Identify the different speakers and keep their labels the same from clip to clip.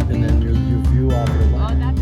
Speaker 1: and then your view off your lot.
Speaker 2: Oh, that's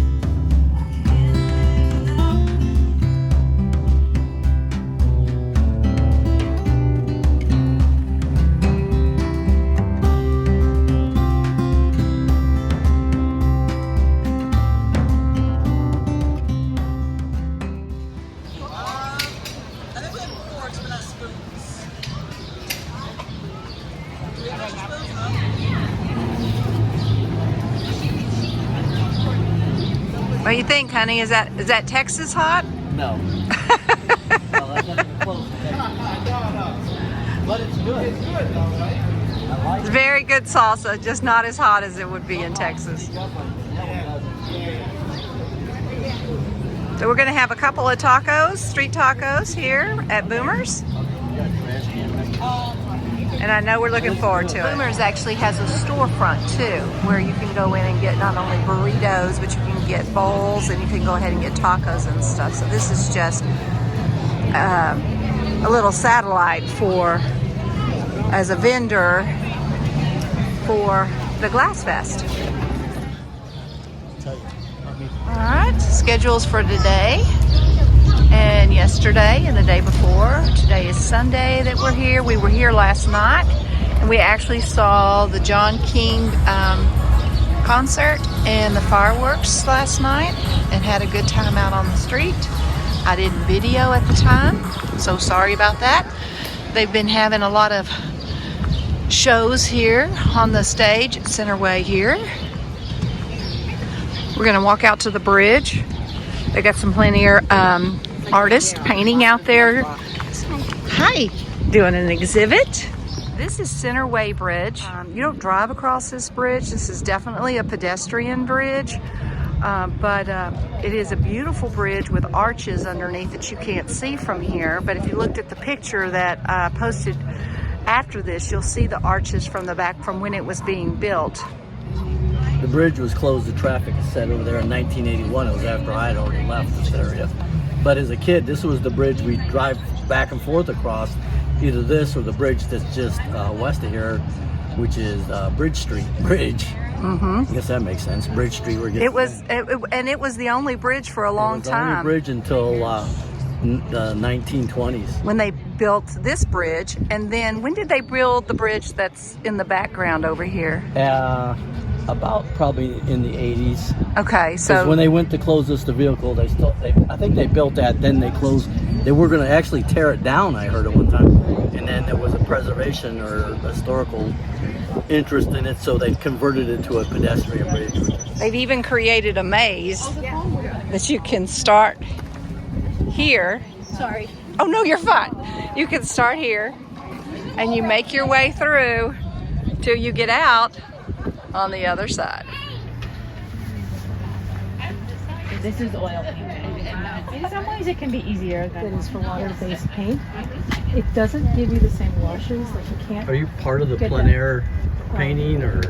Speaker 3: What do you think, honey? Is that Texas hot?
Speaker 1: No. No, that's not even close to Texas. But it's good. It's good though, right? I like
Speaker 3: It's
Speaker 1: it.
Speaker 3: very good salsa, just not as hot as it would be in Texas. So we're gonna have a couple of tacos, street tacos here at Boomer's. And I know we're looking forward to it. Boomer's actually has a storefront too, where you can go in and get not only burritos, but you can get bowls and you can go ahead and get tacos and stuff. So this is just a little satellite as a vendor for the Glass Fest. All right, schedules for today and yesterday and the day before. Today is Sunday that we're here. We were here last night and we actually saw the John King concert and the fireworks last night and had a good time out on the street. I didn't video at the time, so sorry about that. They've been having a lot of shows here on the stage at Centerway here. We're gonna walk out to the bridge. They got some plein-air artists painting out there. Hi, doing an exhibit. This is Centerway Bridge. You don't drive across this bridge. This is definitely a pedestrian bridge, but it is a beautiful bridge with arches underneath that you can't see from here. But if you looked at the picture that I posted after this, you'll see the arches from the back from when it was being built.
Speaker 1: The bridge was closed to traffic, it said over there in 1981. It was after I had already left this area. But as a kid, this was the bridge we drive back and forth across, either this or the bridge that's just west of here, which is Bridge Street Bridge. I guess that makes sense. Bridge Street.
Speaker 3: It was the only bridge for a long
Speaker 1: It was the
Speaker 3: time.
Speaker 1: only bridge until the 1920s.
Speaker 3: When they built this bridge, and then when did they build the bridge that's in the background over here?
Speaker 1: About probably in the 80s.
Speaker 3: Okay, so
Speaker 1: Because when they went to close this to vehicle, I think they built that, then they closed. They were going to actually tear it down, I heard at one time. And then there was a preservation or historical interest in it, so they converted it to a pedestrian bridge.
Speaker 3: they've even created a maze that you can start here.
Speaker 2: sorry.
Speaker 3: Oh no, you're fine. You can start here and you make your way through till you get out on the other side.
Speaker 2: This is oil paint. In some ways, it can be easier than it is for water-based paint. It doesn't give you the same washes. Like you can't.
Speaker 1: Are you part of the plein air painting or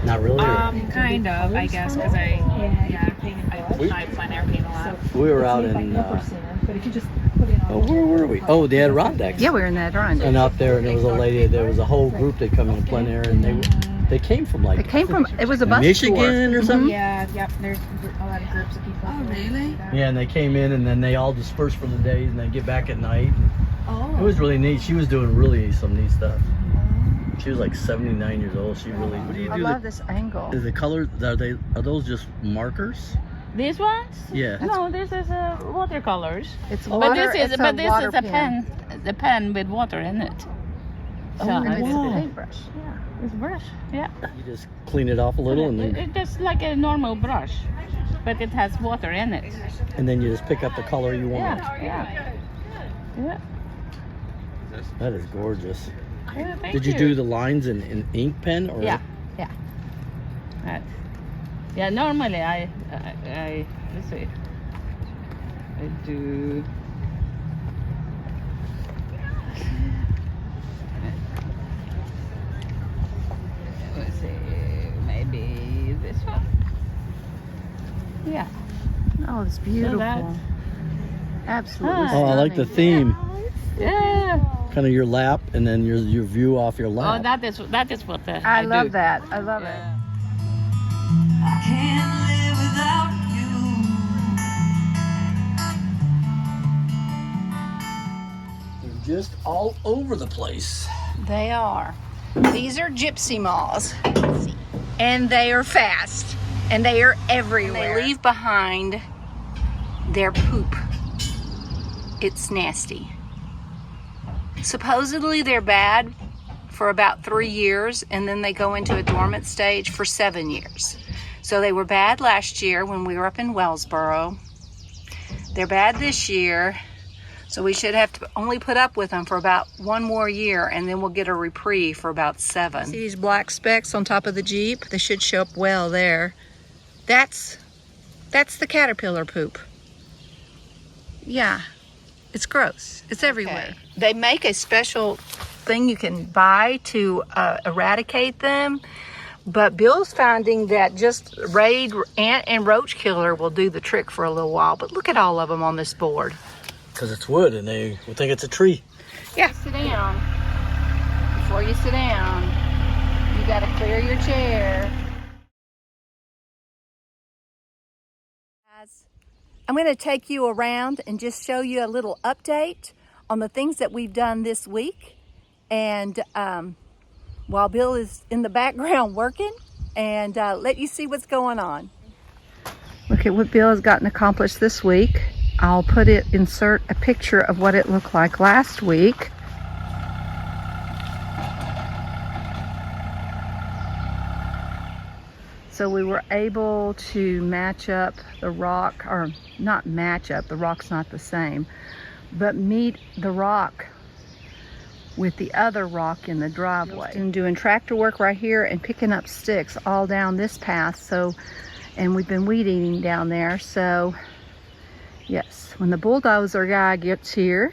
Speaker 1: not really?
Speaker 2: Kind of, I guess, because I plein air paint a lot.
Speaker 1: We were out in.
Speaker 2: But if you just put it on.
Speaker 1: Oh, where were we? Oh, the Adirondacks.
Speaker 3: Yeah, we're in that drawing.
Speaker 1: And out there, and there was a lady. There was a whole group that come in plein air, and they came from like.
Speaker 3: It came from. It was a bus
Speaker 1: Michigan
Speaker 3: tour.
Speaker 1: or something.
Speaker 2: Yeah, yep. There's a lot of groups of people.
Speaker 3: Oh, really?
Speaker 1: Yeah, and they came in, and then they all dispersed for the day, and then get back at night.
Speaker 2: Oh.
Speaker 1: It was really neat. She was doing really some neat stuff. She was like 79 years old. She really. What do you do?
Speaker 3: I love this angle.
Speaker 1: Is the colors? Are those just markers?
Speaker 4: These ones?
Speaker 1: Yeah.
Speaker 4: No, this is watercolors.
Speaker 3: It's
Speaker 4: But
Speaker 3: water.
Speaker 4: this is
Speaker 3: it's
Speaker 4: but
Speaker 3: a
Speaker 4: this
Speaker 3: water
Speaker 4: is a pen, the pen with water in it. So
Speaker 3: And it's
Speaker 1: wow.
Speaker 3: a paintbrush. Yeah.
Speaker 4: it's brush. Yeah.
Speaker 1: You just clean it off a little, and
Speaker 4: It's just like a normal brush, but it has water in it.
Speaker 1: you just pick up the color you want.
Speaker 4: Yeah. Yeah.
Speaker 1: That is gorgeous.
Speaker 4: Yeah, thank
Speaker 1: Did you do the lines in ink pen or?
Speaker 4: Yeah. Right. Yeah. Normally I let's see. I do. Let's see. Maybe this one. Yeah.
Speaker 3: Oh, it's beautiful.
Speaker 4: that-
Speaker 3: Absolutely.
Speaker 1: Oh, I like the
Speaker 3: stunning.
Speaker 1: theme.
Speaker 4: Yeah.
Speaker 1: Kind of your lap, and then your view off your lap.
Speaker 4: Oh, that is what
Speaker 3: I
Speaker 4: do.
Speaker 3: love that. I love it.
Speaker 4: Yeah.
Speaker 5: can't live without you.
Speaker 1: They're just all over the place.
Speaker 3: They are. These are gypsy moths, and they are fast, and they are everywhere. They leave behind their poop. It's nasty. Supposedly they're bad for about 3 years, and then they go into a dormant stage for 7 years. So they were bad last year when we were up in Wellsboro. They're bad this year, so we should have to only put up with them for about 1 more year, and then we'll get a reprieve for about 7. See these black specks on top of the Jeep? They should show up well there. That's the caterpillar poop. Yeah, it's gross. It's everywhere. Okay. They make a special thing you can buy to eradicate them, but Bill's finding that just Raid ant and roach killer will do the trick for a little while. But look at all of them on this board.
Speaker 1: Because it's wood and they will think it's a tree.
Speaker 3: Yeah.
Speaker 4: Sit down. Before you sit down, you gotta clear your chair.
Speaker 3: I'm going to take you around and just show you a little update on the things that we've done this week. And while Bill is in the background working, and let you see what's going on. Look at what Bill has gotten accomplished this week. I'll insert a picture of what it looked like last week. So we were able to match up the rock, or not match up, the rock's not the same, but meet the rock with the other rock in the driveway. And doing tractor work right here and picking up sticks all down this path. And we've been weed eating down there. So yes, when the bulldozer guy gets here,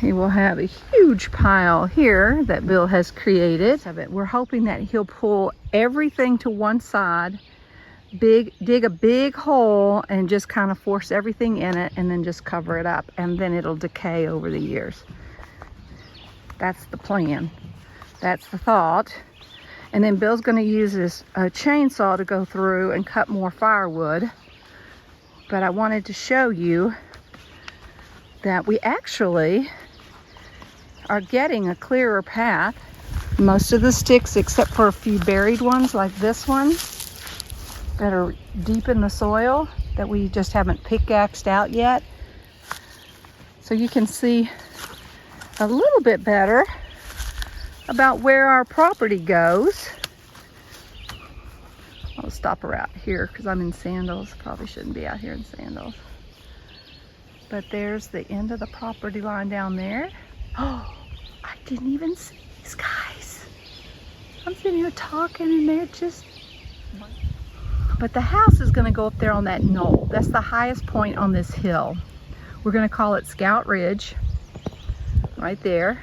Speaker 3: he will have a huge pile here that Bill has created. We're hoping that he'll pull everything to one side, dig a big hole, and just kind of force everything in it, and then just cover it up, and then it'll decay over the years. That's the plan. That's the thought. And then Bill's going to use this chainsaw to go through and cut more firewood. But I wanted to show you that we actually are getting a clearer path. Most of the sticks, except for a few buried ones like this one that are deep in the soil that we just haven't pickaxed out yet. So you can see a little bit better about where our property goes. I'll stop her out here because I'm in sandals. Probably shouldn't be out here in sandals. But there's the end of the property line down there. Oh, I didn't even see these guys. I'm sitting here talking and they're just... But the house is going to go up there on that knoll. That's the highest point on this hill. We're going to call it Scout Ridge, right there.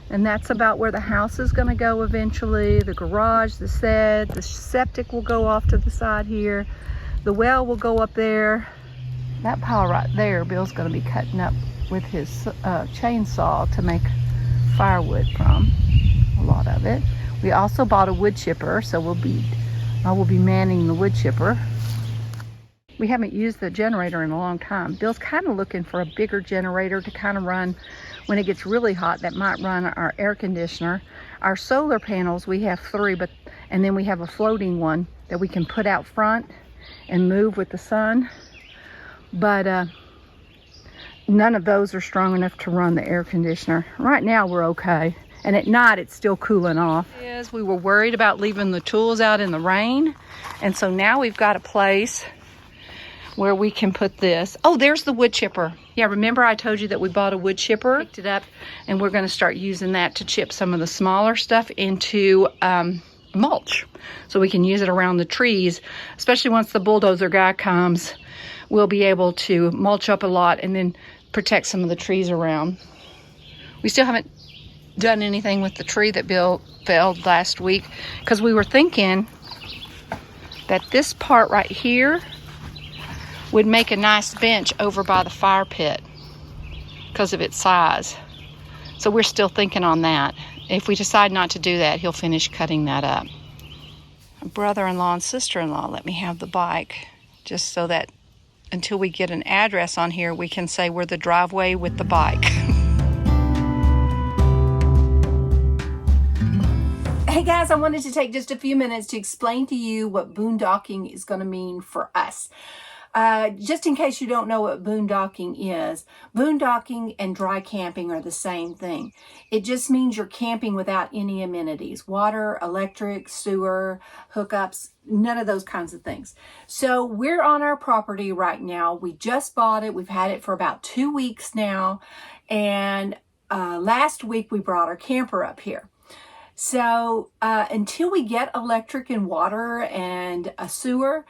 Speaker 3: And that's about where the house is going to go eventually. The garage, the shed, the septic will go off to the side here. The well will go up there. That pile right there, Bill's going to be cutting up with his chainsaw to make firewood from, a lot of it. We also bought a wood chipper, so I will be manning the wood chipper. We haven't used the generator in a long time. Bill's kind of looking for a bigger generator to kind of run when it gets really hot, that might run our air conditioner. Our solar panels, we have 3, and then we have a floating one that we can put out front and move with the sun. But none of those are strong enough to run the air conditioner. Right now we're okay. And at night it's still cooling off. We were worried about leaving the tools out in the rain. And so now we've got a place where we can put this. Oh, there's the wood chipper. Yeah, remember I told you that we bought a wood chipper? Picked it up, and we're going to start using that to chip some of the smaller stuff into mulch. So we can use it around the trees, especially once the bulldozer guy comes. We'll be able to mulch up a lot and then protect some of the trees around. We still haven't done anything with the tree that Bill felled last week because we were thinking that this part right here would make a nice bench over by the fire pit because of its size. So we're still thinking on that. If we decide not to do that, he'll finish cutting that up. brother-in-law and sister-in-law let me have the bike, just so that until we get an address on here, we can say we're the driveway with the bike.
Speaker 4: Hey guys, I wanted to take just a few minutes to explain to you what boondocking is going to mean for us. Just in case you don't know what boondocking is, boondocking and dry camping are the same thing. It just means you're camping without any amenities, water, electric, sewer, hookups, none of those kinds of things. So we're on our property right now. We just bought it. We've had it for about 2 weeks now. And last week we brought our camper up here. So until we get electric and water and a sewer,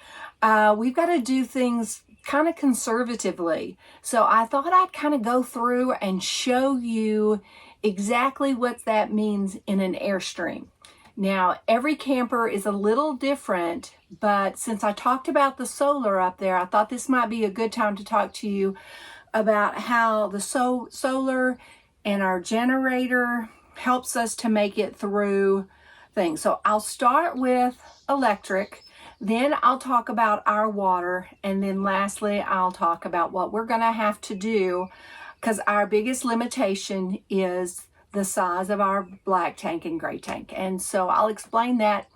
Speaker 4: we've got to do things kind of conservatively. So I thought I'd kind of go through and show you exactly what that means in an Airstream. Now, every camper is a little different, but since I talked about the solar up there, I thought this might be a good time to talk to you about how the solar and our generator helps us to make it through things. So I'll start with electric, then I'll talk about our water, and then lastly I'll talk about what we're going to have to do, because our biggest limitation is the size of our black tank and gray tank. And so I'll explain that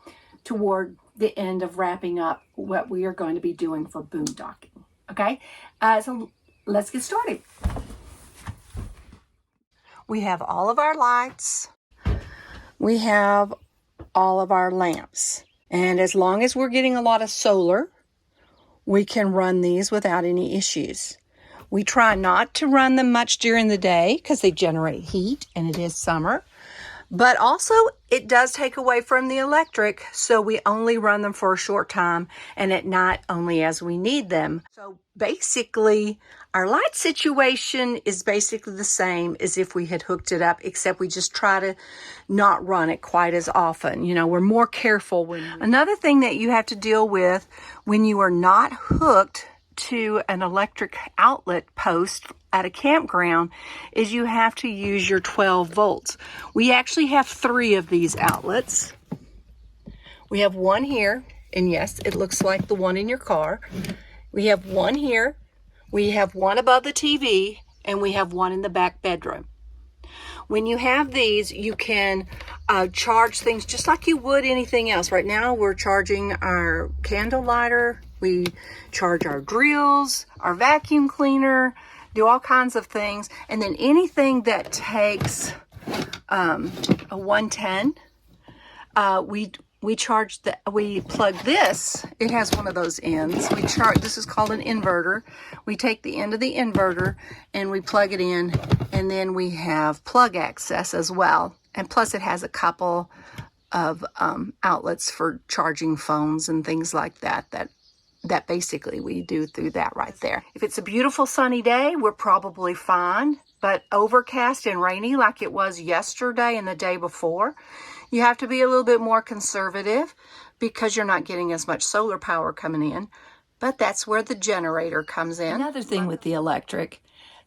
Speaker 4: toward the end of wrapping up what we are going to be doing for boondocking. Okay, so let's get started.
Speaker 3: We have all of our lights. We have all of our lamps. And as long as we're getting a lot of solar, we can run these without any issues. We try not to run them much during the day because they generate heat and it is summer. But also it does take away from the electric, so we only run them for a short time and at night only as we need them. So basically our light situation is basically the same as if we had hooked it up, except we just try to not run it quite as often. You know, we're more careful. Another thing that you have to deal with when you are not hooked to an electric outlet post at a campground is you have to use your 12 volts. We actually have 3 of these outlets. We have one here, and yes, it looks like the one in your car. We have one here. We have one above the TV, and we have one in the back bedroom. When you have these, you can charge things just like you would anything else. Right now, we're charging our candle lighter. We charge our drills, our vacuum cleaner, do all kinds of things. And then anything that takes a 110, we plug this. It has one of those ends. This is called an inverter. We take the end of the inverter and we plug it in, and then we have plug access as well. And plus it has a couple of outlets for charging phones and things like that basically we do through that right there. If it's a beautiful sunny day, we're probably fine. But overcast and rainy like it was yesterday and the day before, you have to be a little bit more conservative because you're not getting as much solar power coming in. But that's where the generator comes in. Another thing with the electric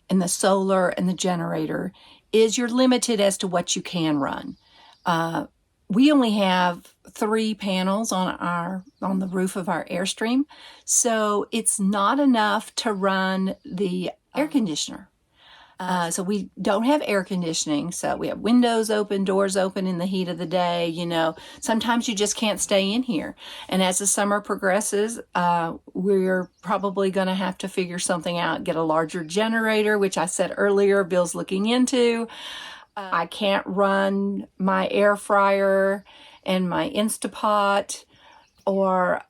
Speaker 3: and the solar and the generator is you're limited as to what you can run. We only have 3 panels on the roof of our Airstream, so it's not enough to run the air conditioner. So we don't have air conditioning, so we have windows open, doors open in the heat of the day. You know, sometimes you just can't stay in here. And as the summer progresses, we're probably going to have to figure something out, get a larger generator, which I said earlier, Bill's looking into. I can't run my air fryer and my Instapot or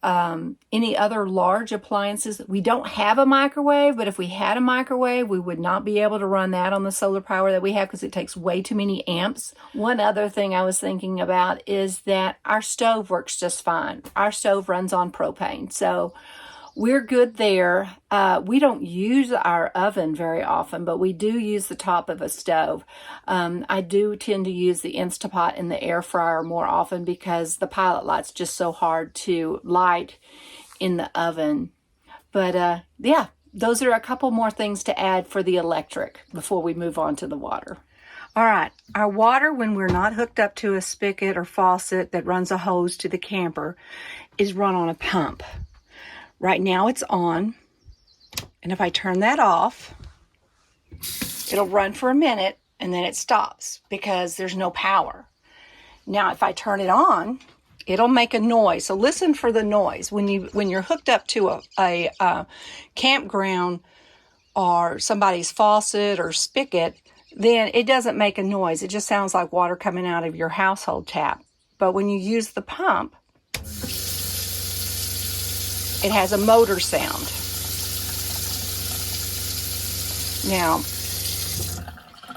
Speaker 3: any other large appliances. We don't have a microwave, but if we had a microwave, we would not be able to run that on the solar power that we have because it takes way too many amps. One other thing I was thinking about is that our stove works just fine. Our stove runs on propane, so we're good there. We don't use our oven very often, but we do use the top of a stove. I do tend to use the Instapot and the air fryer more often because the pilot light's just so hard to light in the oven. But yeah, those are a couple more things to add for the electric before we move on to the water.
Speaker 4: All right, our water, when we're not hooked up to a spigot or faucet that runs a hose to the camper, is run on a pump. Right now it's on, and if I turn that off, it'll run for a minute and then it stops because there's no power. Now, if I turn it on, it'll make a noise. So listen for the noise. When you're hooked up to a campground or somebody's faucet or spigot, then it doesn't make a noise. It just sounds like water coming out of your household tap. But when you use the pump, it has a motor sound. Now,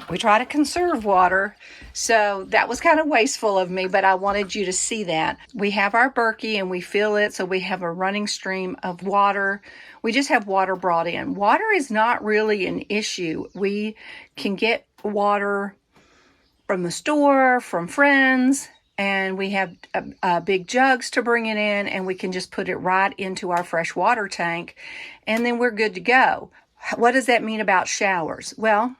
Speaker 4: we try to conserve water, so that was kind of wasteful of me, but I wanted you to see that. We have our Berkey and we fill it, so we have a running stream of water. We just have water brought in. Water is not really an issue. We can get water from the store, from friends, and we have big jugs to bring it in, and we can just put it right into our fresh water tank, and then we're good to go. What does that mean about showers? Well,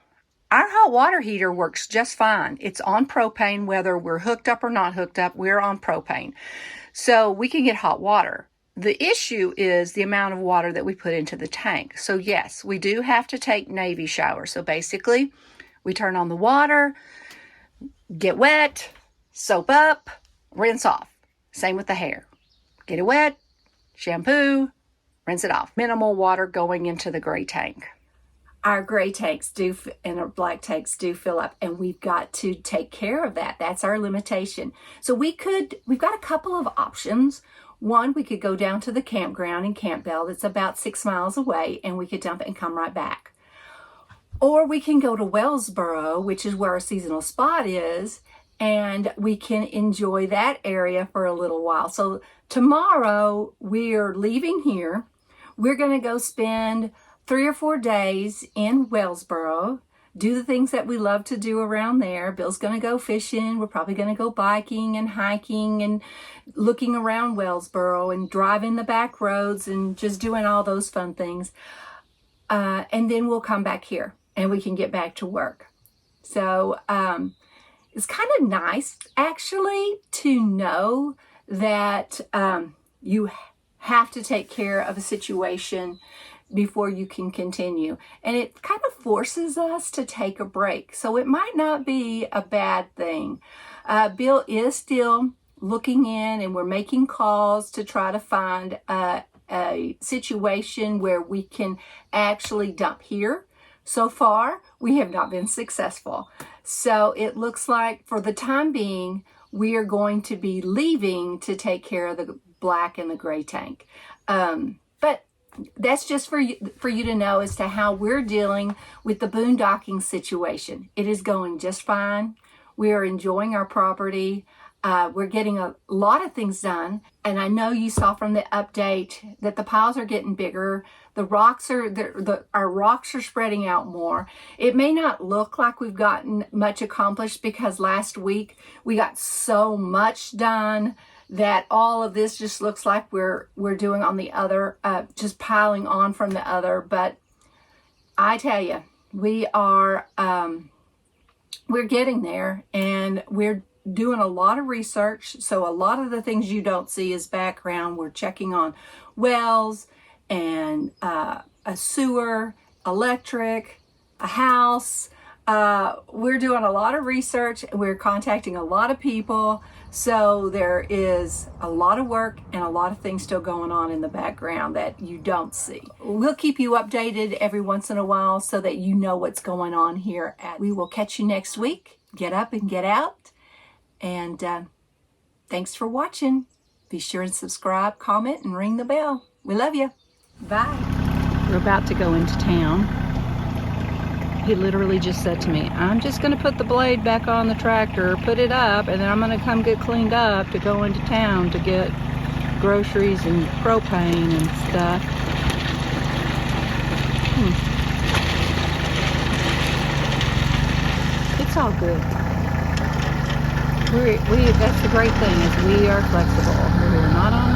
Speaker 4: our hot water heater works just fine. It's on propane, whether we're hooked up or not hooked up, we're on propane. So we can get hot water. The issue is the amount of water that we put into the tank. So yes, we do have to take Navy showers. So basically, we turn on the water, get wet, soap up, rinse off. Same with the hair. Get it wet, shampoo, rinse it off. Minimal water going into the gray tank. Our gray tanks and our black tanks do fill up, and we've got to take care of that. That's our limitation. So we've got a couple of options. One, we could go down to the campground in Campbell that's about 6 miles away, and we could dump it and come right back. Or we can go to Wellsboro, which is where our seasonal spot is, and we can enjoy that area for a little while. So tomorrow we're leaving here. We're going to go spend 3 or 4 days in Wellsboro, do the things that we love to do around there. Bill's going to go fishing. We're probably going to go biking and hiking and looking around Wellsboro and driving the back roads and just doing all those fun things. And then we'll come back here and we can get back to work. So it's kind of nice, actually, to know that you have to take care of a situation before you can continue. And it kind of forces us to take a break. So it might not be a bad thing. Bill is still looking in, and we're making calls to try to find a situation where we can actually dump here. So far, we have not been successful. So it looks like for the time being, we are going to be leaving to take care of the black and the gray tank. But that's just for you to know as to how we're dealing with the boondocking situation. It is going just fine. We are enjoying our property. We're getting a lot of things done. And I know you saw from the update that the piles are getting bigger. The rocks our rocks are spreading out more. It may not look like we've gotten much accomplished because last week we got so much done that all of this just looks like we're doing on the other, just piling on from the other. But I tell you, we're getting there, and we're doing a lot of research. So a lot of the things you don't see is background. We're checking on wells and a sewer, electric, a house. We're doing a lot of research. We're contacting a lot of people. So there is a lot of work and a lot of things still going on in the background that you don't see. We'll keep you updated every once in a while so that you know what's going on here. We will catch you next week. Get up and get out. And thanks for watching. Be sure and subscribe, comment, and ring the bell. We love you. Bye. We're about to go into town. He literally just said to me, I'm just going to put the blade back on the tractor, put it up, and then I'm going to come get cleaned up to go into town to get groceries and propane and stuff. It's all good. That's the great thing is we are flexible. We're not on